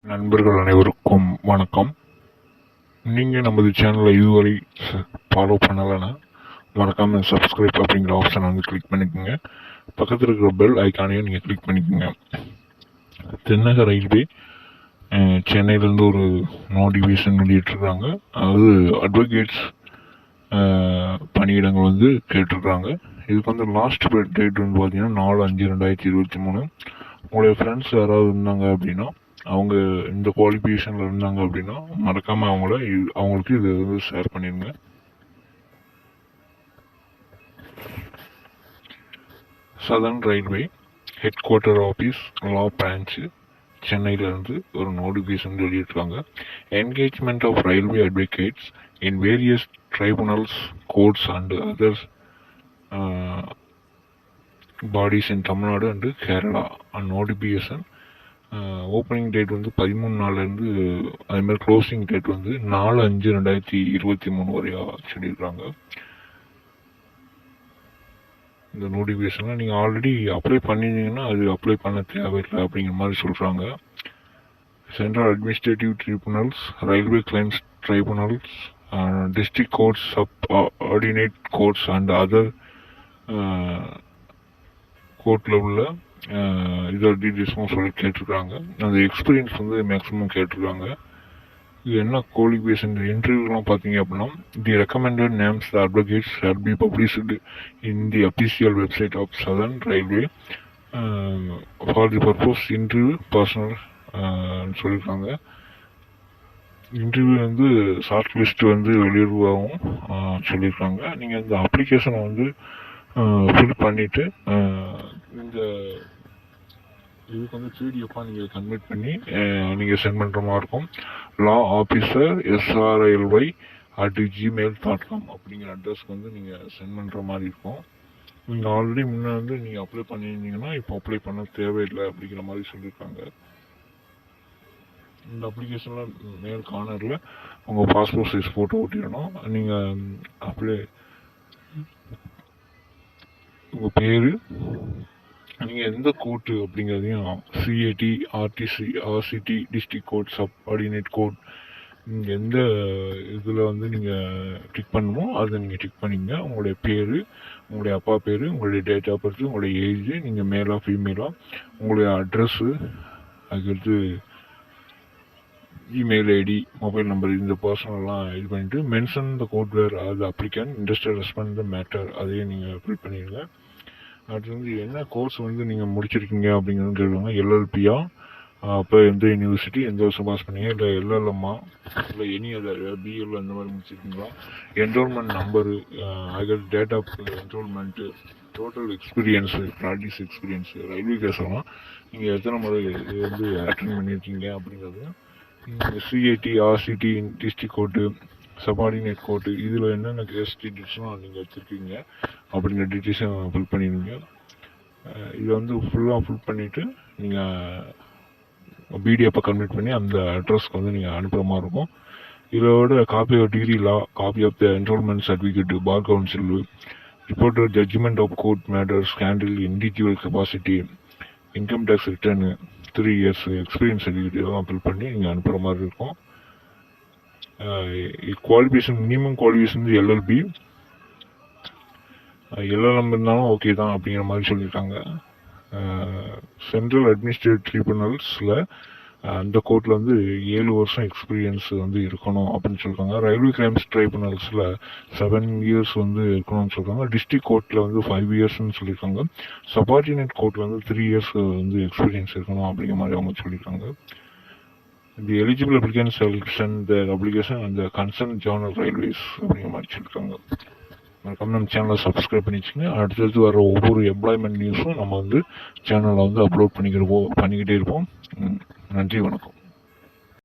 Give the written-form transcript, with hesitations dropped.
நண்பர்கள் அனைவருக்கும் வணக்கம். நீங்கள் நமது சேனலை இதுவரை ஃபாலோ பண்ணலைன்னா மறக்காமல் சப்ஸ்கிரைப் அப்படிங்கிற ஆப்ஷனை வந்து கிளிக் பண்ணிக்கோங்க. பக்கத்தில் இருக்கிற பெல் ஐக்கானையும் நீங்கள் கிளிக் பண்ணிக்கோங்க. தென்னக ரயில்வே சென்னையிலேருந்து ஒரு நோட்டிஃபிகேஷன் வெளியிட்டிருக்காங்க. அதாவது அட்வொகேட்ஸ் பணியிடங்கள் வந்து கேட்டிருக்காங்க. இதுக்கு வந்து லாஸ்ட் டேட் வந்து பார்த்தீங்கன்னா 4/5/2023. உங்களுடைய ஃப்ரெண்ட்ஸ் யாராவது இருந்தாங்க அப்படின்னா, அவங்க இந்த குவாலிஃபிகேஷனில் இருந்தாங்க அப்படின்னா மறக்காமல் அவங்களுக்கு இது வந்து ஷேர் பண்ணிடுங்க. Southern railway head quarter office law branch சென்னையிலேருந்து ஒரு நோட்டிஃபிகேஷன் வெளியிட்டிருக்காங்க. Engagement of railway advocates in various tribunals courts and others bodies in Tamil Nadu and Kerala and notification. Opening date வந்து 13 அதேமாதிரி க்ளோசிங் டேட் வந்து 4/5/2023 வரையாக சொல்லியிருக்காங்க. இந்த நோட்டிஃபிகேஷனில் நீங்கள் ஆல்ரெடி அப்ளை பண்ணியிருந்தீங்கன்னா அது அப்ளை பண்ண தேவையில்லை அப்படிங்கிற மாதிரி சொல்கிறாங்க. Central administrative tribunals, railway claims tribunals, district courts, subordinate courts and other கோர்ட்டில் உள்ள இதோட டீட்டெயில்ஸும் சொல்லி கேட்டிருக்காங்க. அந்த எக்ஸ்பீரியன்ஸ் வந்து மேக்ஸிமம் கேட்டிருக்காங்க. இது என்ன குவாலிஃபிகேஷன் இன்டர்வியூலாம் பார்த்தீங்க அப்படின்னா, the recommended names the advocates shall be published in the official website of southern railway for the purpose interview personal சொல்லியிருக்காங்க. இன்டர்வியூ வந்து ஷார்ட் லிஸ்ட் வந்து வெளியிடுவாகவும் சொல்லியிருக்காங்க. நீங்கள் இந்த அப்ளிகேஷனை வந்து ஃபில் பண்ணிவிட்டு இந்த இதுக்கு வந்து பிடிஎஃபாக நீங்கள் கன்வெர்ட் பண்ணி நீங்கள் சென்ட் பண்ணுற மாதிரி இருக்கும். லா ஆஃபீஸர் SRLY@gmail.com அப்படிங்கிற அட்ரஸ்க்கு வந்து நீங்கள் சென்ட் பண்ணுற மாதிரி இருக்கும். நீங்கள் ஆல்ரெடி முன்னே வந்து நீங்கள் அப்ளை பண்ணியிருந்தீங்கன்னா இப்போ அப்ளை பண்ண தேவையில்லை அப்படிங்கிற மாதிரி சொல்லியிருக்காங்க. இந்த அப்ளிகேஷனில் மேல் கார்னரில் உங்கள் பாஸ்போர்ட் சைஸ் ஃபோட்டோ ஒட்டிடணும். நீங்கள் உங்கள் பேர், நீங்கள் எந்த கோர்ட்டு அப்படிங்கிறதையும் CAT, RTC, RCT, district court, subordinate court, நீங்கள் எந்த இதில் வந்து நீங்கள் டிக் பண்ணணுமோ அதை நீங்கள் டிக் பண்ணிங்க. உங்களுடைய பேர், உங்களுடைய அப்பா பேர், உங்களுடைய டேட் ஆஃப் பர்த், உங்களுடைய ஏஜ், நீங்கள் மேலா ஃபீமேலா, உங்களுடைய அட்ரஸ்ஸு, அதுக்கடுத்து இமெயில் ஐடி, மொபைல் நம்பர், இந்த பர்சனெல்லாம் இது பண்ணிவிட்டு மென்ஷன் த கோட் வேர் அது applicant industrial respond the matter அதையும் நீங்கள் ஃபில் பண்ணிடுங்க. அடுத்து வந்து என்ன கோர்ஸ் வந்து நீங்கள் முடிச்சிருக்கீங்க அப்படிங்கிறது கேட்குறாங்க. LLPயா, அப்போ எந்த யூனிவர்சிட்டி, எந்த வருஷம் பாஸ் பண்ணீங்க, இல்லை LLMா, இல்லை எனி அதர் BL அந்த மாதிரி முடிச்சிருக்கீங்களா, என்ரோல்மெண்ட் நம்பரு, அதுக்கு date of enrolment, total experience, practice experience, railway கேஸ்லாம் நீங்கள் எத்தனை முறை இது வந்து அட்டென்ட் பண்ணியிருக்கீங்க அப்படிங்கிறது, CAT, RCT, district court, subordinate court, இதில் என்னென்ன கேஸ் டீட்டெயில்ஸ்லாம் நீங்கள் வச்சுருக்கீங்க அப்படிங்கிற டீட்டெயில்ஸும் ஃபில் பண்ணிடுவீங்க. இதை வந்து ஃபுல்லாக ஃபில் பண்ணிவிட்டு நீங்கள் பிடிஎஃப்பை கன்வெர்ட் பண்ணி அந்த அட்ரஸ்க்கு வந்து நீங்கள் அனுப்புகிற மாதிரி இருக்கும். இதோட copy of degree law, copy of the enrolment certificate, bar council, reported judgement of court matters handle individual capacity, income tax return, 3 years experience certificate இதெல்லாம் ஃபில் பண்ணி நீங்கள் அனுப்புகிற மாதிரி இருக்கும். குவாலிஃபிகேஷன், மினிமம் குவாலிஃபிகேஷன் வந்து LLB, LLM இருந்தாலும் okay தான் அப்படிங்கிற மாதிரி சொல்லியிருக்காங்க. சென்ட்ரல் அட்மினிஸ்ட்ரேட்டிவ் ட்ரிபுனல்ஸில் அந்த கோர்ட்டில் வந்து 7 வருஷம் எக்ஸ்பீரியன்ஸ் வந்து இருக்கணும் அப்படின்னு சொல்லியிருக்காங்க. ரயில்வே கிரைம்ஸ் ட்ரைபுனல்ஸில் 7 years வந்து இருக்கணும்னு சொல்கிறாங்க. டிஸ்ட்ரிக்ட் கோர்ட்டில் வந்து 5 yearsன்னு சொல்லியிருக்காங்க. சபார்டினேட் கோர்ட்டில் வந்து 3 years வந்து எக்ஸ்பீரியன்ஸ் இருக்கணும் அப்படிங்கிற மாதிரி அவங்க சொல்லியிருக்காங்க. The eligible applicants selection the application அந்த கன்சர்ன் ஜோனல் ரயில்வேஸ் அப்படிங்கிற மாதிரி சொல்லியிருக்காங்க. மறக்காம நம்ம சேனலை சப்ஸ்கிரைப் பண்ணி வச்சுங்க. அடுத்தடுத்து வர ஒவ்வொரு எம்ப்ளாய்மெண்ட் நியூஸும் நம்ம வந்து சேனலில் வந்து அப்லோட் பண்ணிக்கிட்டே இருப்போம். நன்றி, வணக்கம்.